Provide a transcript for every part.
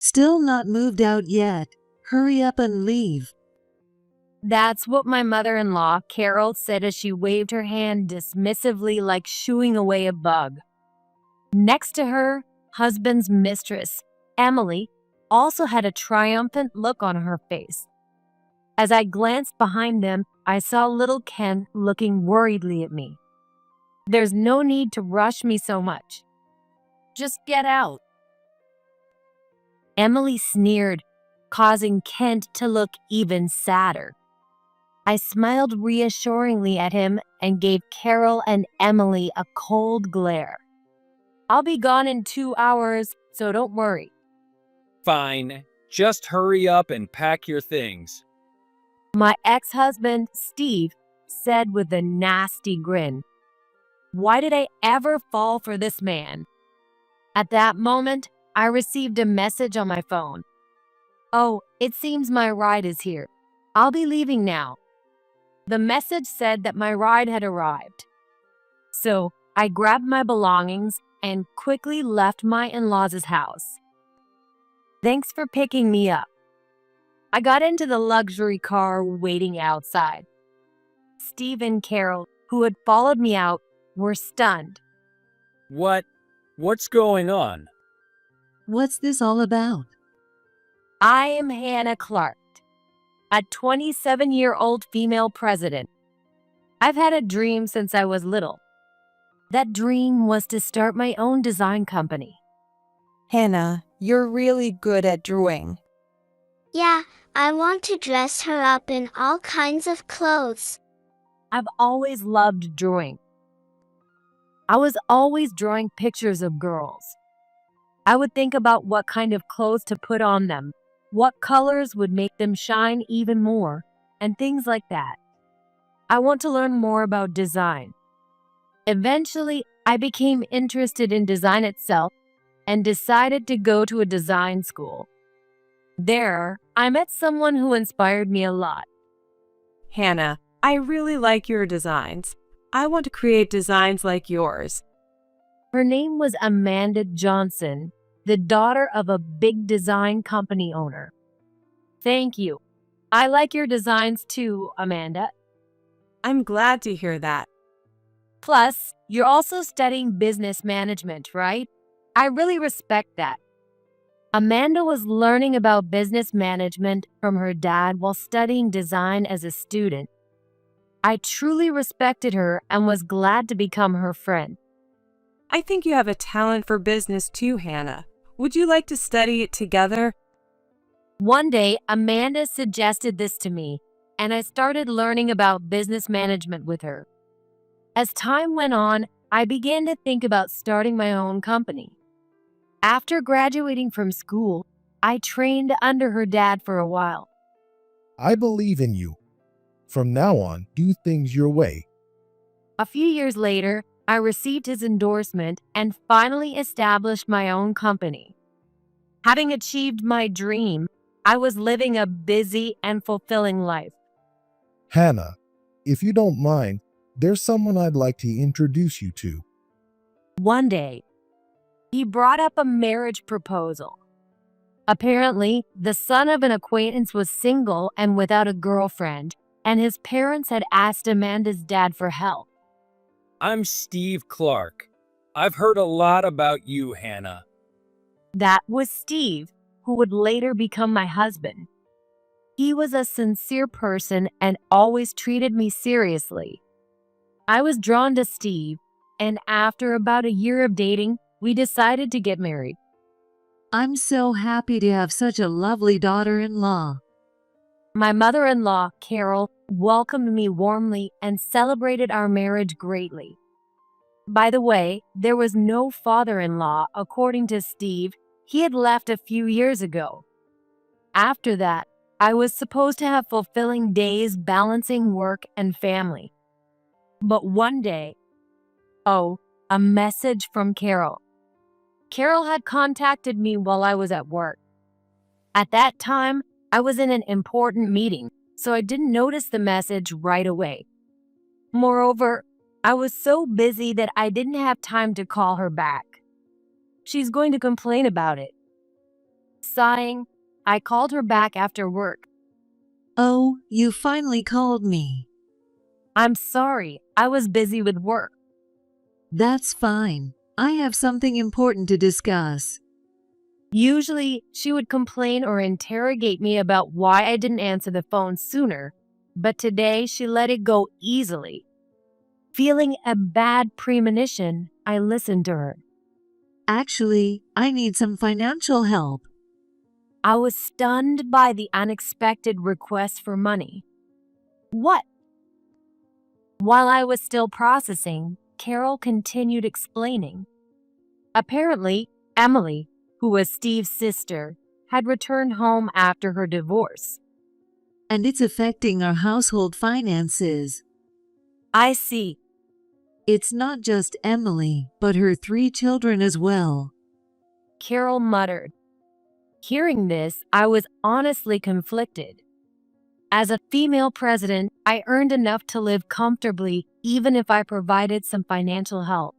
Still not moved out yet. Hurry up and leave. That's what my mother-in-law, Carol, said as she waved her hand dismissively like shooing away a bug. Next to her husband's mistress, Emily, also had a triumphant look on her face. As I glanced behind them, I saw little Ken looking worriedly at me. There's no need to rush me so much. Just get out. Emily sneered, causing Kent to look even sadder. I smiled reassuringly at him and gave Carol and Emily a cold glare. I'll be gone in 2 hours, so don't worry. Fine. Just hurry up and pack your things. My ex-husband, Steve, said with a nasty grin. Why did I ever fall for this man? At that moment, I received a message on my phone. Oh, it seems my ride is here. I'll be leaving now. The message said that my ride had arrived. So I grabbed my belongings and quickly left my in-laws' house. Thanks for picking me up. I got into the luxury car waiting outside. Steve and Carol, who had followed me out, were stunned. What's going on? What's this all about? I am Hannah Clark, a 27-year-old female president. I've had a dream since I was little. That dream was to start my own design company. Hannah, you're really good at drawing. Yeah, I want to dress her up in all kinds of clothes. I've always loved drawing. I was always drawing pictures of girls. I would think about what kind of clothes to put on them, what colors would make them shine even more, and things like that. I want to learn more about design. Eventually, I became interested in design itself and decided to go to a design school. There, I met someone who inspired me a lot. Hannah, I really like your designs. I want to create designs like yours. Her name was Amanda Johnson, the daughter of a big design company owner. Thank you. I like your designs too, Amanda. I'm glad to hear that. Plus, you're also studying business management, right? I really respect that. Amanda was learning about business management from her dad while studying design as a student. I truly respected her and was glad to become her friend. I think you have a talent for business too, Hannah. Would you like to study it together? One day, Amanda suggested this to me, and I started learning about business management with her. As time went on, I began to think about starting my own company. After graduating from school, I trained under her dad for a while. I believe in you. From now on, do things your way. A few years later, I received his endorsement and finally established my own company. Having achieved my dream, I was living a busy and fulfilling life. Hannah, if you don't mind, there's someone I'd like to introduce you to. One day, he brought up a marriage proposal. Apparently, the son of an acquaintance was single and without a girlfriend, and his parents had asked Amanda's dad for help. I'm Steve Clark. I've heard a lot about you, Hannah. That was Steve, who would later become my husband. He was a sincere person and always treated me seriously. I was drawn to Steve, and after about a year of dating, we decided to get married. I'm so happy to have such a lovely daughter-in-law. My mother-in-law, Carol, welcomed me warmly and celebrated our marriage greatly. By the way, there was no father-in-law, according to Steve. He had left a few years ago. After that, I was supposed to have fulfilling days balancing work and family. But one day, a message from Carol. Carol had contacted me while I was at work. At that time, I was in an important meeting, so I didn't notice the message right away. Moreover, I was so busy that I didn't have time to call her back. She's going to complain about it. Sighing, I called her back after work. Oh, you finally called me. I'm sorry, I was busy with work. That's fine. I have something important to discuss. Usually, she would complain or interrogate me about why I didn't answer the phone sooner, but today she let it go easily. Feeling a bad premonition, I listened to her. Actually, I need some financial help. I was stunned by the unexpected request for money. What? While I was still processing, Carol continued explaining. Apparently, Emily, who was Steve's sister, had returned home after her divorce. And it's affecting our household finances. I see. It's not just Emily, but her 3 children as well. Carol muttered. Hearing this, I was honestly conflicted. As a female president, I earned enough to live comfortably even if I provided some financial help.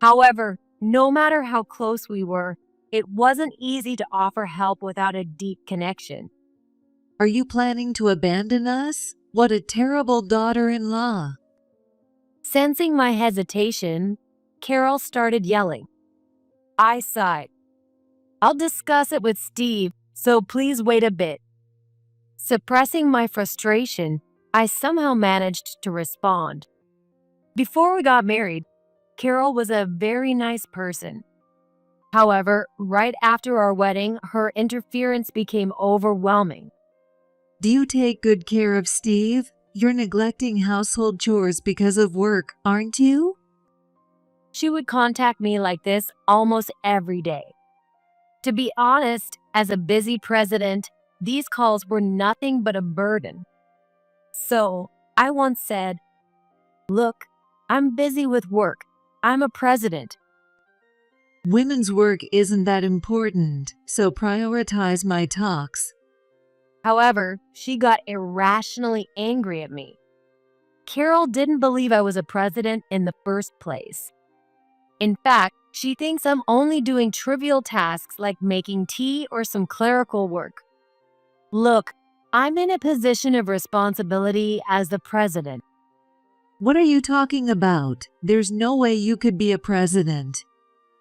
However, no matter how close we were, it wasn't easy to offer help without a deep connection. Are you planning to abandon us? What a terrible daughter-in-law. Sensing my hesitation, Carol started yelling. I sighed. I'll discuss it with Steve, so please wait a bit. Suppressing my frustration, I somehow managed to respond. Before we got married, Carol was a very nice person. However, right after our wedding, her interference became overwhelming. Do you take good care of Steve? You're neglecting household chores because of work, aren't you? She would contact me like this almost every day. To be honest, as a busy president, these calls were nothing but a burden. So, I once said, "Look, I'm busy with work. I'm a president." Women's work isn't that important, so prioritize my talks. However, she got irrationally angry at me. Carol didn't believe I was a president in the first place. In fact, she thinks I'm only doing trivial tasks like making tea or some clerical work. Look, I'm in a position of responsibility as the president. What are you talking about? There's no way you could be a president.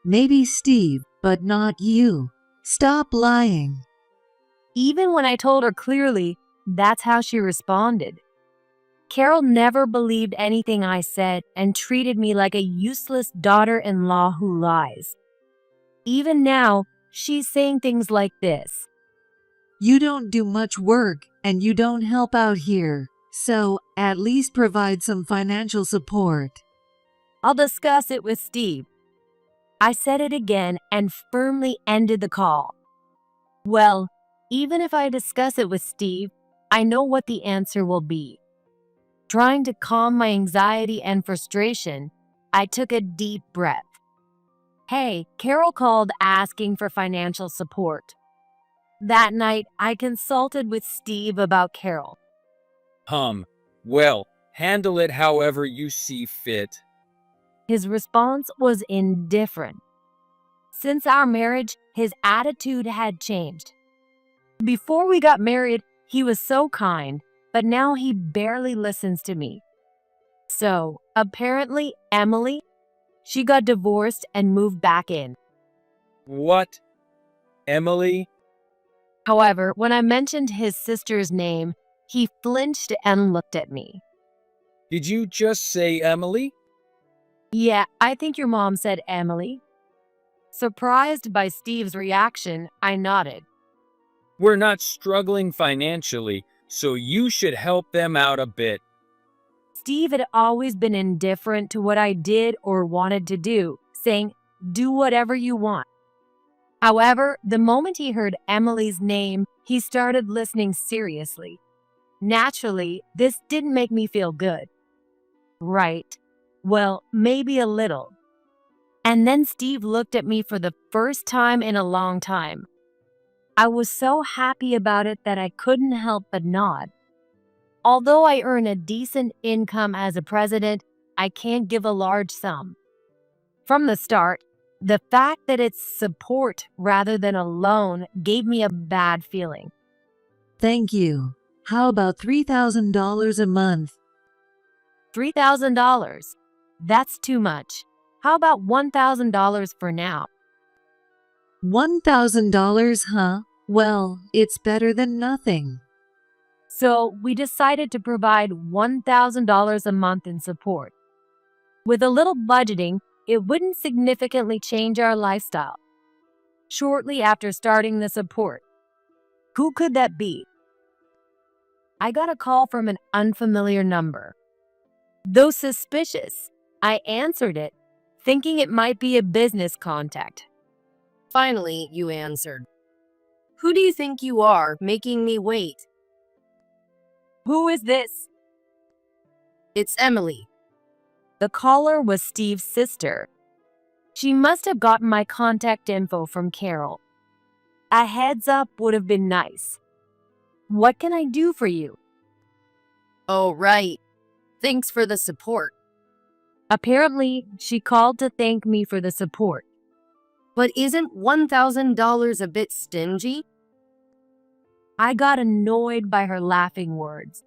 Maybe Steve, but not you. Stop lying. Even when I told her clearly, that's how she responded. Carol never believed anything I said and treated me like a useless daughter-in-law who lies. Even now, she's saying things like this. You don't do much work, and you don't help out here. So, at least provide some financial support. I'll discuss it with Steve. I said it again and firmly ended the call. Well, even if I discuss it with Steve, I know what the answer will be. Trying to calm my anxiety and frustration, I took a deep breath. Hey, Carol called asking for financial support. That night, I consulted with Steve about Carol. Well, handle it however you see fit. His response was indifferent. Since our marriage, his attitude had changed. Before we got married, he was so kind, but now he barely listens to me. So, apparently, Emily, she got divorced and moved back in. What? Emily? However, when I mentioned his sister's name, he flinched and looked at me. Did you just say Emily? Yeah, I think your mom said Emily. Surprised by Steve's reaction, I nodded. We're not struggling financially, so you should help them out a bit. Steve had always been indifferent to what I did or wanted to do, saying, "Do whatever you want." However, the moment he heard Emily's name, he started listening seriously. Naturally, this didn't make me feel good. Right. Well, maybe a little. And then Steve looked at me for the first time in a long time. I was so happy about it that I couldn't help but nod. Although I earn a decent income as a president, I can't give a large sum. From the start, The fact that it's support rather than a loan gave me a bad feeling. Thank you. How about $3,000 a month? $3,000. That's too much. How about $1,000 for now? $1,000, huh? Well, it's better than nothing. So we decided to provide $1,000 a month in support. With a little budgeting, it wouldn't significantly change our lifestyle. Shortly after starting the support, who could that be? I got a call from an unfamiliar number. Though suspicious, I answered it, thinking it might be a business contact. Finally, you answered. Who do you think you are, making me wait? Who is this? It's Emily. The caller was Steve's sister. She must have gotten my contact info from Carol. A heads up would have been nice. What can I do for you? Oh, right. Thanks for the support. Apparently, she called to thank me for the support. But isn't $1,000 a bit stingy? I got annoyed by her laughing words.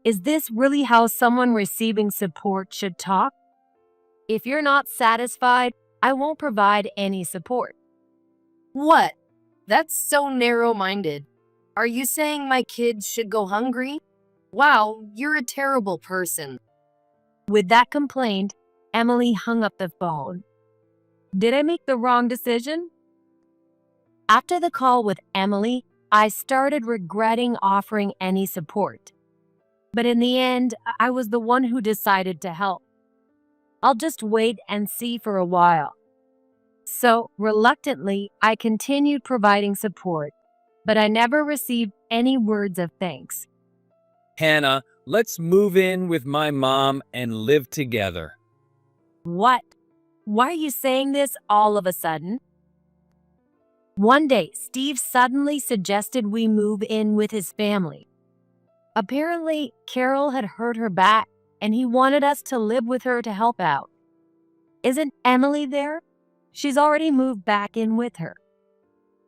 Is this really how someone receiving support should talk? If you're not satisfied, I won't provide any support. What? That's so narrow-minded. Are you saying my kids should go hungry? Wow, you're a terrible person. With that complaint, Emily hung up the phone. Did I make the wrong decision? After the call with Emily, I started regretting offering any support. But in the end, I was the one who decided to help. I'll just wait and see for a while. So, reluctantly, I continued providing support, but I never received any words of thanks. Hannah, let's move in with my mom and live together. What? Why are you saying this all of a sudden? One day, Steve suddenly suggested we move in with his family. Apparently, Carol had hurt her back, and he wanted us to live with her to help out. Isn't Emily there? She's already moved back in with her.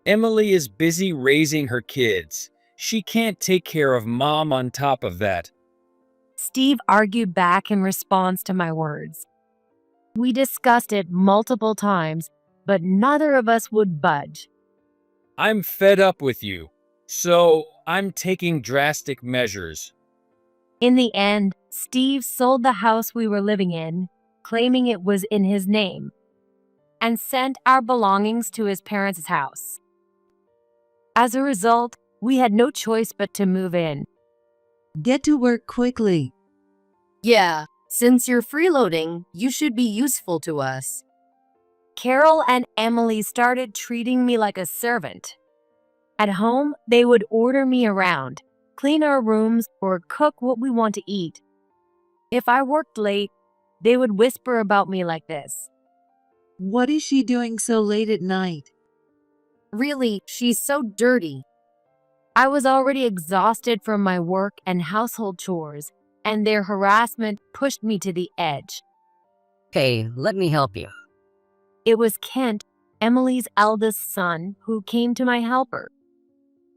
Emily is busy raising her kids. She can't take care of mom on top of that. Steve argued back in response to my words. We discussed it multiple times, but neither of us would budge. I'm fed up with you, so I'm taking drastic measures. In the end, Steve sold the house we were living in, claiming it was in his name, and sent our belongings to his parents' house. As a result, we had no choice but to move in. Get to work quickly. Yeah, since you're freeloading, you should be useful to us. Carol and Emily started treating me like a servant. At home, they would order me around, clean our rooms, or cook what we want to eat. If I worked late, they would whisper about me like this. What is she doing so late at night? Really, she's so dirty. I was already exhausted from my work and household chores, and their harassment pushed me to the edge. Hey, let me help you. It was Kent, Emily's eldest son, who came to my helper.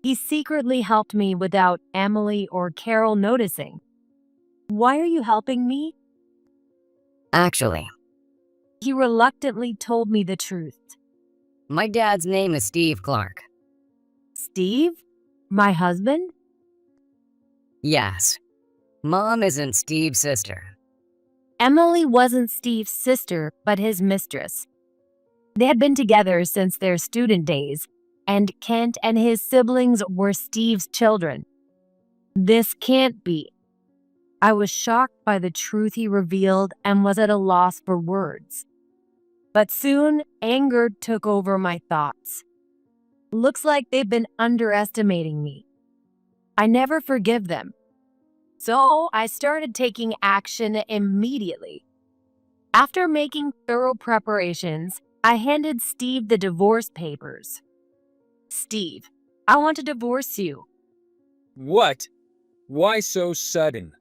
He secretly helped me without Emily or Carol noticing. Why are you helping me? Actually, He reluctantly told me the truth. my dad's name is Steve Clark. Steve? My husband? Yes. Mom isn't Steve's sister. Emily wasn't Steve's sister, but his mistress. They had been together since their student days, and Kent and his siblings were Steve's children. This can't be. I was shocked by the truth he revealed and was at a loss for words. But soon, anger took over my thoughts. Looks like they've been underestimating me. I never forgive them. So I started taking action immediately. After making thorough preparations, I handed Steve the divorce papers. Steve, I want to divorce you. What? Why so sudden?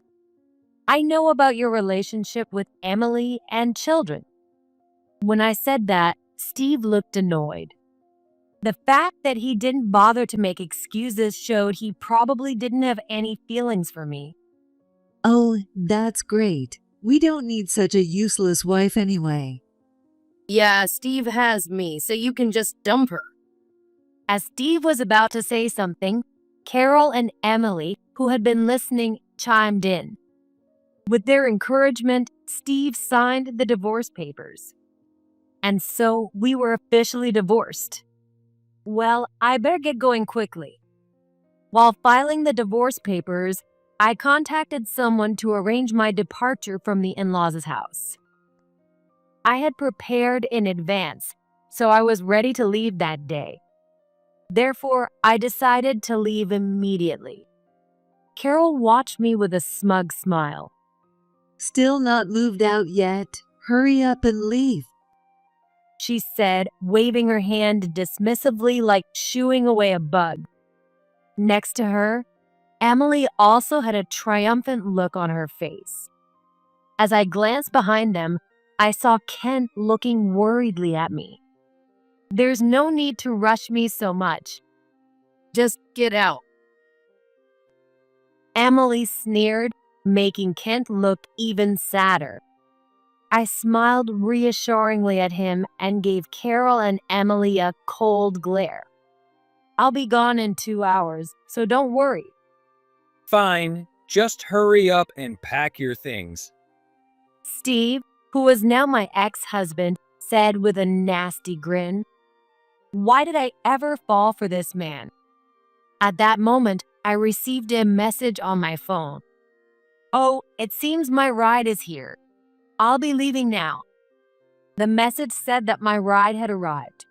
I know about your relationship with Emily and children. When I said that, Steve looked annoyed. The fact that he didn't bother to make excuses showed he probably didn't have any feelings for me. Oh, that's great. We don't need such a useless wife anyway. Yeah, Steve has me, so you can just dump her. As Steve was about to say something, Carol and Emily, who had been listening, chimed in. With their encouragement, Steve signed the divorce papers. And so we were officially divorced. Well, I better get going quickly. While filing the divorce papers, I contacted someone to arrange my departure from the in-laws' house. I had prepared in advance, so I was ready to leave that day. Therefore, I decided to leave immediately. Carol watched me with a smug smile. Still not moved out yet? Hurry up and leave. She said, waving her hand dismissively like shooing away a bug. Next to her, Emily also had a triumphant look on her face. As I glanced behind them, I saw Kent looking worriedly at me. There's no need to rush me so much. Just get out. Emily sneered, making Kent look even sadder. I smiled reassuringly at him and gave Carol and Emily a cold glare. I'll be gone in 2 hours, so don't worry. Fine, just hurry up and pack your things. Steve, who was now my ex-husband, said with a nasty grin. Why did I ever fall for this man? At that moment, I received a message on my phone. Oh, it seems my ride is here. I'll be leaving now. The message said that my ride had arrived.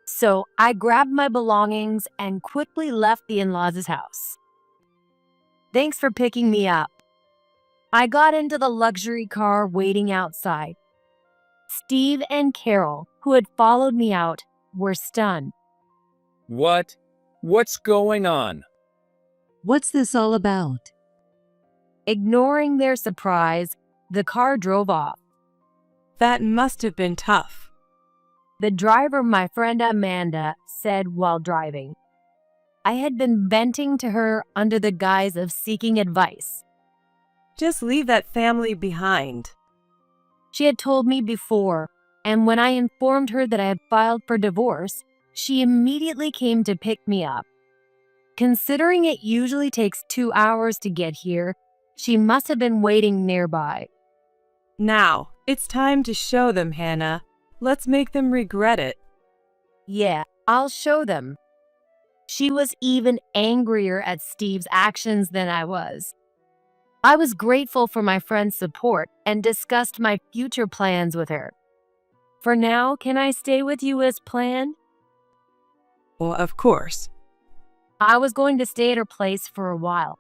So I grabbed my belongings and quickly left the in-laws' house. Thanks for picking me up. I got into the luxury car waiting outside. Steve and Carol, who had followed me out, were stunned. What? What's going on? What's this all about? Ignoring their surprise, the car drove off. That must have been tough. The driver, my friend Amanda, said while driving. I had been venting to her under the guise of seeking advice. Just leave that family behind. She had told me before, and when I informed her that I had filed for divorce, she immediately came to pick me up. Considering it usually takes 2 hours to get here, she must have been waiting nearby. Now, it's time to show them, Hannah. Let's make them regret it. Yeah, I'll show them. She was even angrier at Steve's actions than I was. I was grateful for my friend's support and discussed my future plans with her. For now, can I stay with you as planned? Well, of course. I was going to stay at her place for a while.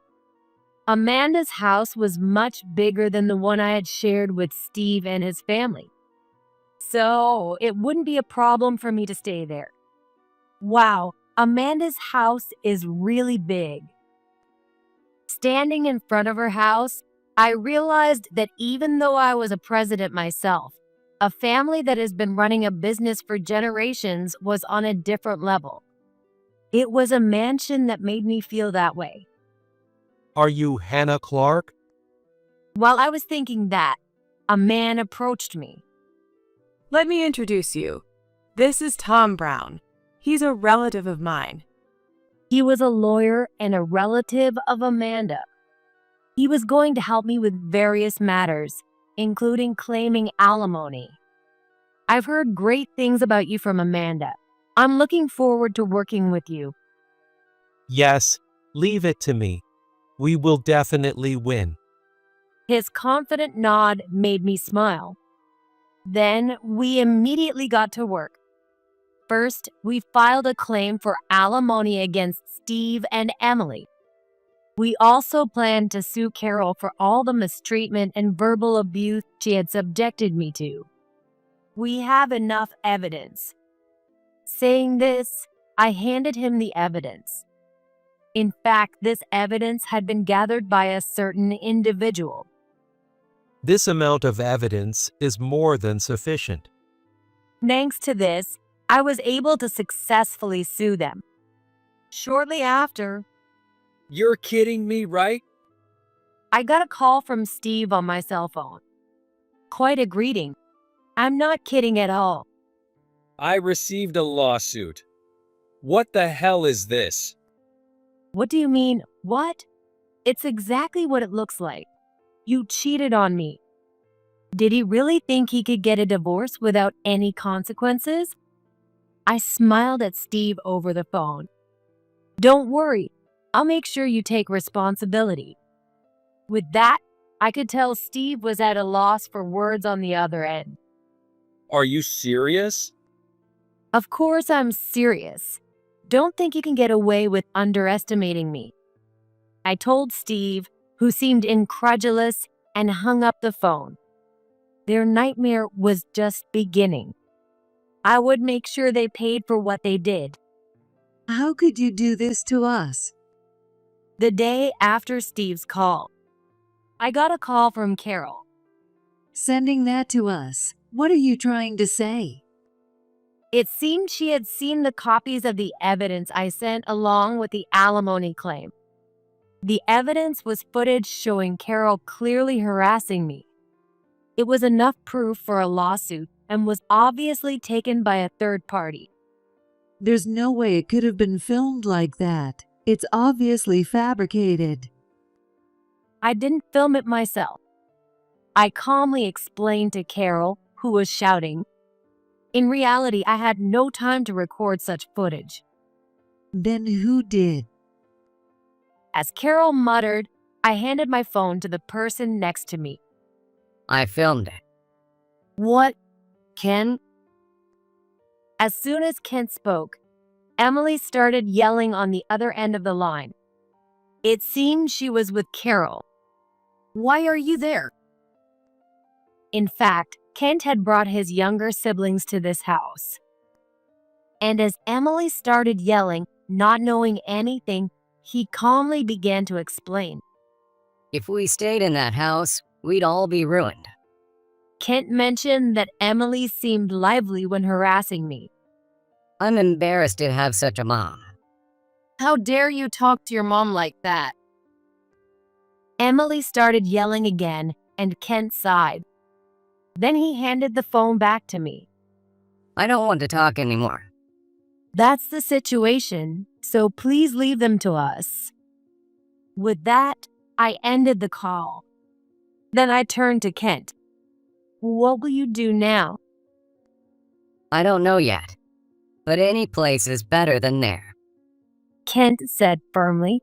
Amanda's house was much bigger than the one I had shared with Steve and his family. So it wouldn't be a problem for me to stay there. Wow, Amanda's house is really big. Standing in front of her house, I realized that even though I was a president myself, a family that has been running a business for generations was on a different level. It was a mansion that made me feel that way. Are you Hannah Clark? While I was thinking that, a man approached me. Let me introduce you. This is Tom Brown. He's a relative of mine. He was a lawyer and a relative of Amanda. He was going to help me with various matters, including claiming alimony. I've heard great things about you from Amanda. I'm looking forward to working with you. Yes, leave it to me. We will definitely win. His confident nod made me smile. Then we immediately got to work. First, we filed a claim for alimony against Steve and Emily. We also planned to sue Carol for all the mistreatment and verbal abuse she had subjected me to. We have enough evidence. Saying this, I handed him the evidence. In fact, this evidence had been gathered by a certain individual. This amount of evidence is more than sufficient. Thanks to this, I was able to successfully sue them. Shortly after, You're kidding me, right? I got a call from Steve on my cell phone. Quite a greeting. I'm not kidding at all. I received a lawsuit. What the hell is this? What do you mean, what? It's exactly what it looks like. You cheated on me. Did he really think he could get a divorce without any consequences? I smiled at Steve over the phone. Don't worry, I'll make sure you take responsibility. With that, I could tell Steve was at a loss for words on the other end. Are you serious? Of course I'm serious. Don't think you can get away with underestimating me. I told Steve, who seemed incredulous, and hung up the phone. Their nightmare was just beginning. I would make sure they paid for what they did. How could you do this to us? The day after Steve's call, I got a call from Carol. Sending that to us. What are you trying to say? It seemed she had seen the copies of the evidence I sent along with the alimony claim. The evidence was footage showing Carol clearly harassing me. It was enough proof for a lawsuit and was obviously taken by a third party. There's no way it could have been filmed like that. It's obviously fabricated. I didn't film it myself. I calmly explained to Carol, who was shouting. In reality, I had no time to record such footage. Then who did? As Carol muttered, I handed my phone to the person next to me. I filmed it. What? Ken? As soon as Kent spoke, Emily started yelling on the other end of the line. It seemed she was with Carol. Why are you there? In fact, Kent had brought his younger siblings to this house. And as Emily started yelling, not knowing anything, he calmly began to explain. If we stayed in that house, we'd all be ruined. Kent mentioned that Emily seemed lively when harassing me. I'm embarrassed to have such a mom. How dare you talk to your mom like that? Emily started yelling again, and Kent sighed. Then he handed the phone back to me. I don't want to talk anymore. That's the situation, so please leave them to us. With that, I ended the call. Then I turned to Kent. What will you do now? I don't know yet. But any place is better than there. Kent said firmly.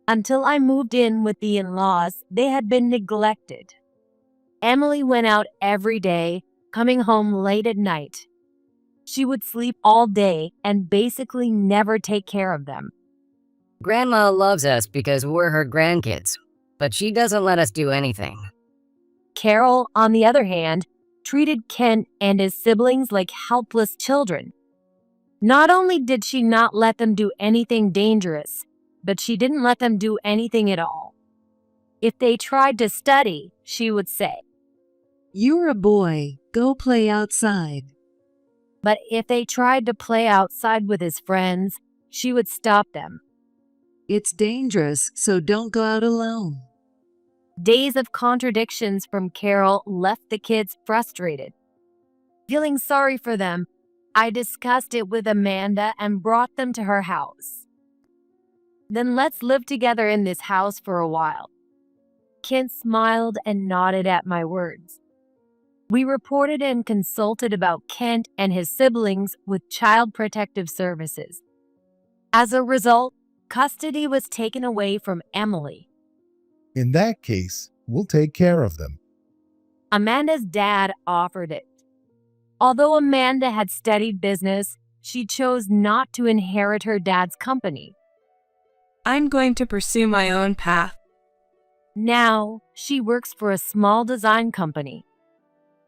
Until I moved in with the in-laws, they had been neglected. Emily went out every day, coming home late at night. She would sleep all day and basically never take care of them. Grandma loves us because we're her grandkids, but she doesn't let us do anything. Carol, on the other hand, treated Kent and his siblings like helpless children. Not only did she not let them do anything dangerous, but she didn't let them do anything at all. If they tried to study, she would say, You're a boy. Go play outside. but if they tried to play outside with his friends, she would stop them. It's dangerous, so don't go out alone. Days of contradictions from Carol left the kids frustrated. Feeling sorry for them, I discussed it with Amanda and brought them to her house. Then let's live together in this house for a while. Kent smiled and nodded at my words. We reported and consulted about Kent and his siblings with Child Protective Services. As a result, custody was taken away from Emily. In that case, we'll take care of them. Amanda's dad offered it. Although Amanda had studied business, she chose not to inherit her dad's company. I'm going to pursue my own path. Now, she works for a small design company.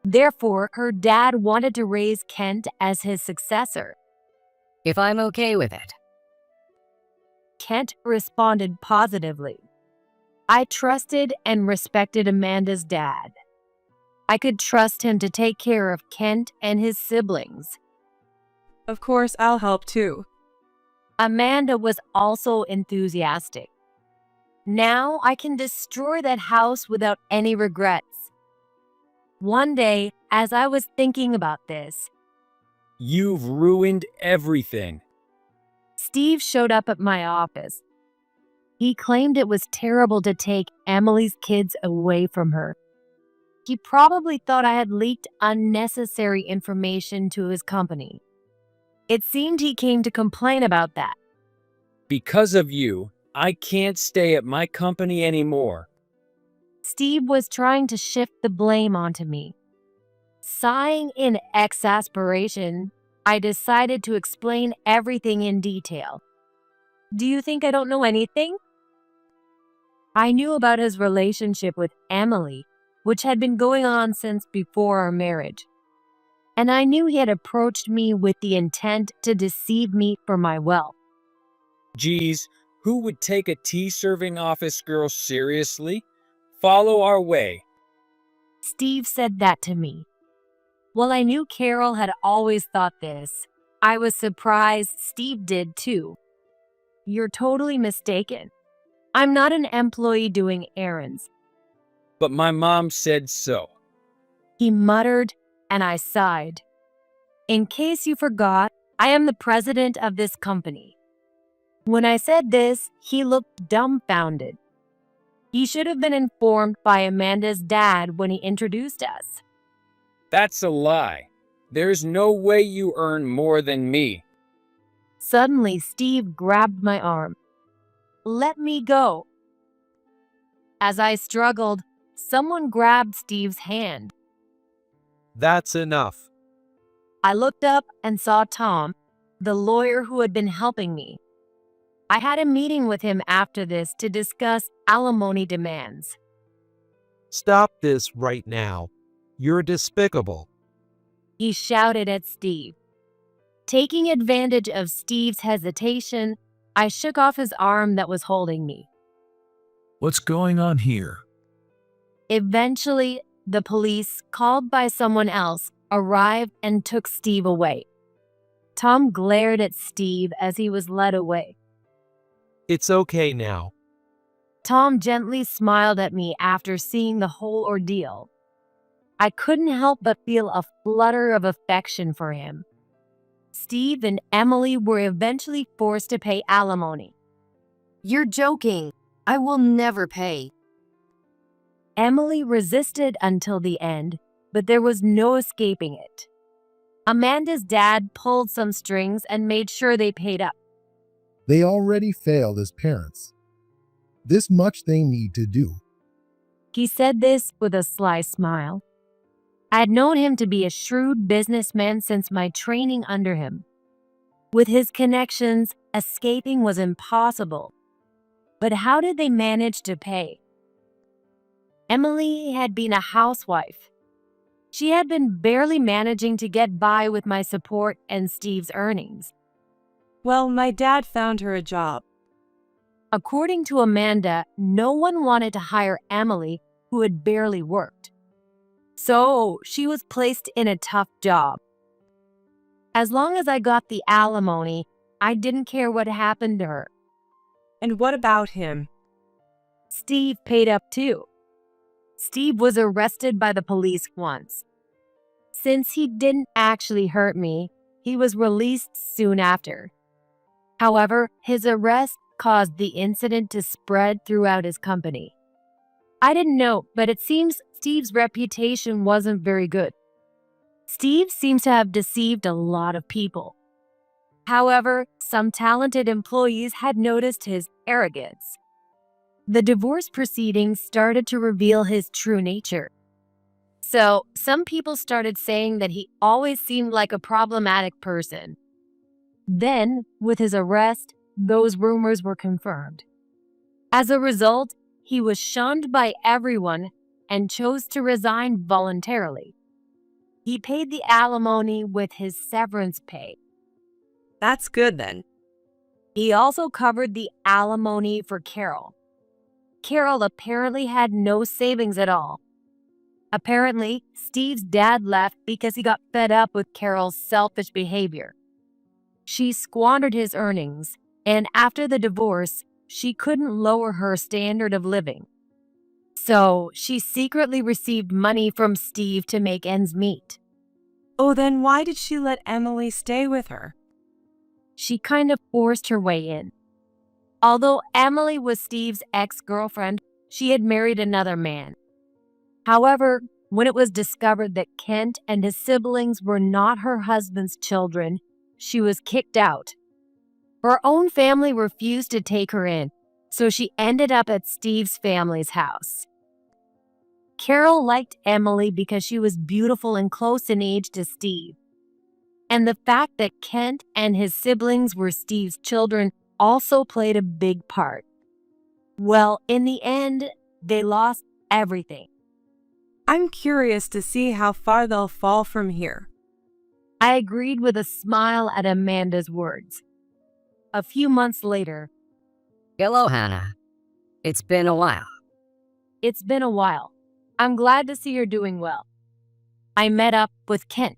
Therefore, her dad wanted to raise Kent as his successor. If I'm okay with it. Kent responded positively. I trusted and respected Amanda's dad. I could trust him to take care of Kent and his siblings. Of course, I'll help too. Amanda was also enthusiastic. Now I can destroy that house without any regrets. One day, as I was thinking about this, You've ruined everything. Steve showed up at my office. He claimed it was terrible to take Emily's kids away from her. He probably thought I had leaked unnecessary information to his company. It seemed he came to complain about that. Because of you, I can't stay at my company anymore. Steve was trying to shift the blame onto me. Sighing in exasperation, I decided to explain everything in detail. Do you think I don't know anything? I knew about his relationship with Emily, which had been going on since before our marriage. And I knew he had approached me with the intent to deceive me for my wealth. Geez, who would take a tea-serving office girl seriously? Follow our way. Steve said that to me. While I knew Carol had always thought this, I was surprised Steve did too. You're totally mistaken. I'm not an employee doing errands, But my mom said so. he muttered, and I sighed. In case you forgot, I am the president of this company. When I said this, he looked dumbfounded. He should have been informed by Amanda's dad when he introduced us. That's a lie. There's no way you earn more than me. Suddenly, Steve grabbed my arm. Let me go. As I struggled, someone grabbed Steve's hand. That's enough. I looked up and saw Tom, the lawyer who had been helping me. I had a meeting with him after this to discuss alimony demands. Stop this right now. You're despicable. He shouted at Steve. Taking advantage of Steve's hesitation, I shook off his arm that was holding me. What's going on here? Eventually, the police, called by someone else, arrived and took Steve away. Tom glared at Steve as he was led away. It's okay now. Tom gently smiled at me after seeing the whole ordeal. I couldn't help but feel a flutter of affection for him. Steve and Emily were eventually forced to pay alimony. You're joking. I will never pay. Emily resisted until the end, but there was no escaping it. Amanda's dad pulled some strings and made sure they paid up. They already failed as parents. This much they need to do. He said this with a sly smile. I had known him to be a shrewd businessman since my training under him. With his connections, escaping was impossible. But how did they manage to pay? Emily had been a housewife. She had been barely managing to get by with my support and Steve's earnings. Well, my dad found her a job. According to Amanda, no one wanted to hire Emily, who had barely worked. So she was placed in a tough job. As long as I got the alimony, I didn't care what happened to her. And what about him? Steve paid up too. Steve was arrested by the police once. Since he didn't actually hurt me, he was released soon after. However, his arrest caused the incident to spread throughout his company. I didn't know, but it seems Steve's reputation wasn't very good. Steve seems to have deceived a lot of people. However, some talented employees had noticed his arrogance. The divorce proceedings started to reveal his true nature. So, some people started saying that he always seemed like a problematic person. Then, with his arrest, those rumors were confirmed. As a result, he was shunned by everyone and chose to resign voluntarily. He paid the alimony with his severance pay. That's good then. He also covered the alimony for Carol. Carol apparently had no savings at all. Apparently, Steve's dad left because he got fed up with Carol's selfish behavior. She squandered his earnings, and after the divorce, she couldn't lower her standard of living. So, she secretly received money from Steve to make ends meet. Oh, then why did she let Emily stay with her? She kind of forced her way in. Although Emily was Steve's ex-girlfriend, she had married another man. However, when it was discovered that Kent and his siblings were not her husband's children, she was kicked out. Her own family refused to take her in, so she ended up at Steve's family's house. Carol liked Emily because she was beautiful and close in age to Steve. And the fact that Kent and his siblings were Steve's children also played a big part. Well, in the end, they lost everything. I'm curious to see how far they'll fall from here. I agreed with a smile at Amanda's words. A few months later, Hello, Hannah. It's been a while. it's been a while. I'm glad to see you're doing well. I met up with Kent.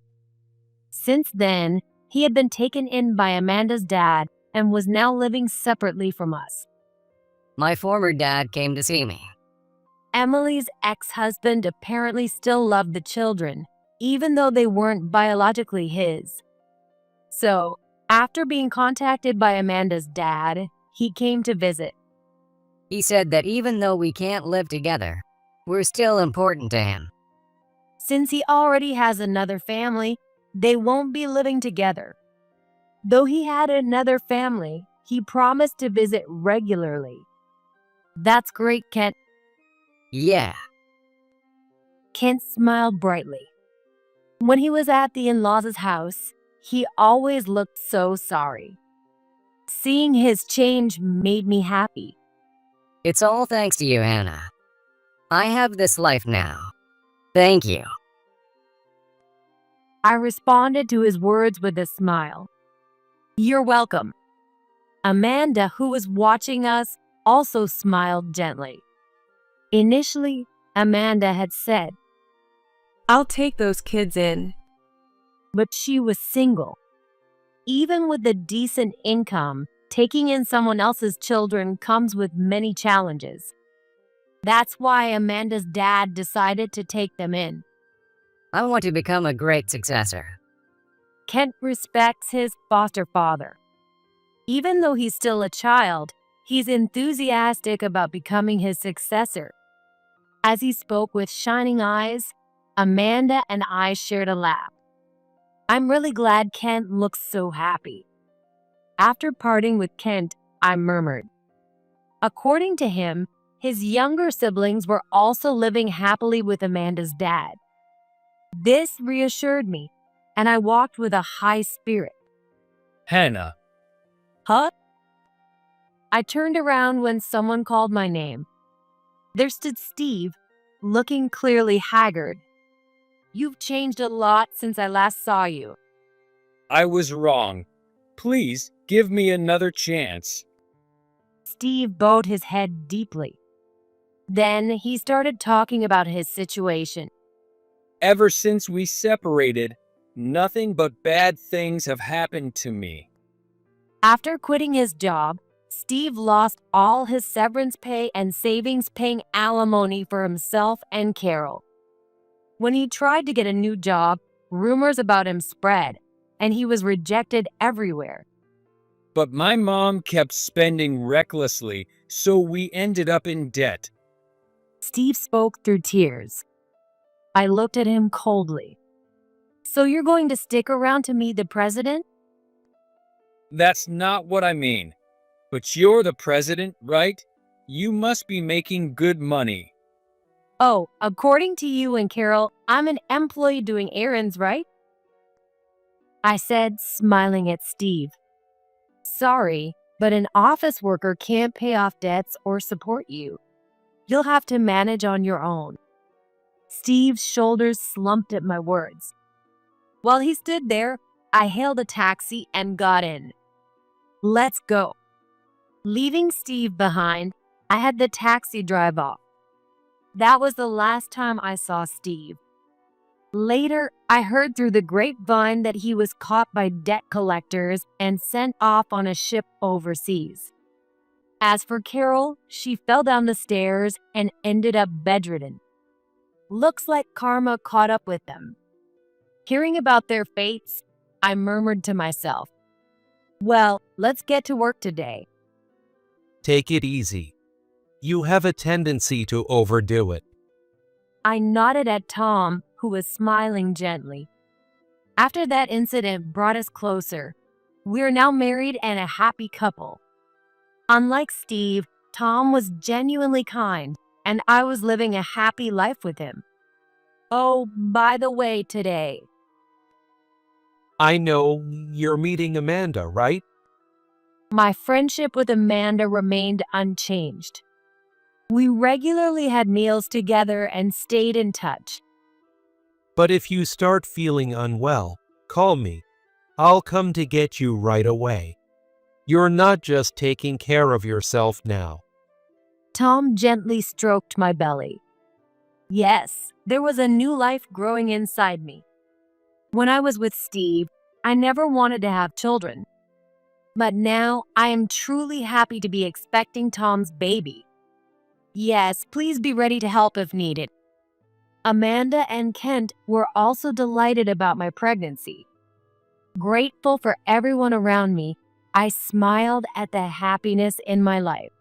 Since then, he had been taken in by Amanda's dad and was now living separately from us. My former dad came to see me. Emily's ex-husband apparently still loved the children, even though they weren't biologically his. So, after being contacted by Amanda's dad, he came to visit. He said that even though we can't live together, we're still important to him. Since he already has another family, they won't be living together. Though he had another family, he promised to visit regularly. That's great, Kent. Yeah. Kent smiled brightly. When he was at the in-laws' house, he always looked so sorry. Seeing his change made me happy. It's all thanks to you, Hannah. I have this life now. Thank you. I responded to his words with a smile. You're welcome. Amanda, who was watching us, also smiled gently. Initially, Amanda had said, I'll take those kids in. but she was single. Even with a decent income, taking in someone else's children comes with many challenges. That's why Amanda's dad decided to take them in. I want to become a great successor. Kent respects his foster father. Even though he's still a child, he's enthusiastic about becoming his successor. As he spoke with shining eyes, Amanda and I shared a laugh. I'm really glad Kent looks so happy. After parting with Kent, I murmured. According to him, his younger siblings were also living happily with Amanda's dad. This reassured me, and I walked with a high spirit. Hannah, Huh? I turned around when someone called my name. There stood Steve, looking clearly haggard. You've changed a lot since I last saw you. I was wrong. Please give me another chance. Steve bowed his head deeply. Then he started talking about his situation. Ever since we separated, nothing but bad things have happened to me. After quitting his job, Steve lost all his severance pay and savings paying alimony for himself and Carol. When he tried to get a new job, rumors about him spread, and he was rejected everywhere. But my mom kept spending recklessly, so we ended up in debt. Steve spoke through tears. I looked at him coldly. So you're going to stick around to meet the president? That's not what I mean. But you're the president, right? You must be making good money. Oh, according to you and Carol, I'm an employee doing errands, right? I said, smiling at Steve. Sorry, but an office worker can't pay off debts or support you. You'll have to manage on your own. Steve's shoulders slumped at my words. While he stood there, I hailed a taxi and got in. Let's go. Leaving Steve behind, I had the taxi drive off. That was the last time I saw Steve. Later, I heard through the grapevine that he was caught by debt collectors and sent off on a ship overseas. As for Carol, she fell down the stairs and ended up bedridden. Looks like karma caught up with them. Hearing about their fates, I murmured to myself, well, let's get to work today. Take it easy. You have a tendency to overdo it. I nodded at Tom, who was smiling gently. After that incident brought us closer. We are now married and a happy couple. Unlike Steve, Tom was genuinely kind, and I was living a happy life with him. Oh, by the way, today, I know you're meeting Amanda, right? my friendship with Amanda remained unchanged. We regularly had meals together and stayed in touch. But if you start feeling unwell, call me. I'll come to get you right away. You're not just taking care of yourself now. Tom gently stroked my belly. Yes, there was a new life growing inside me. When I was with Steve, I never wanted to have children. But now I am truly happy to be expecting Tom's baby. Yes, please be ready to help if needed. Amanda and Kent were also delighted about my pregnancy. Grateful for everyone around me, I smiled at the happiness in my life.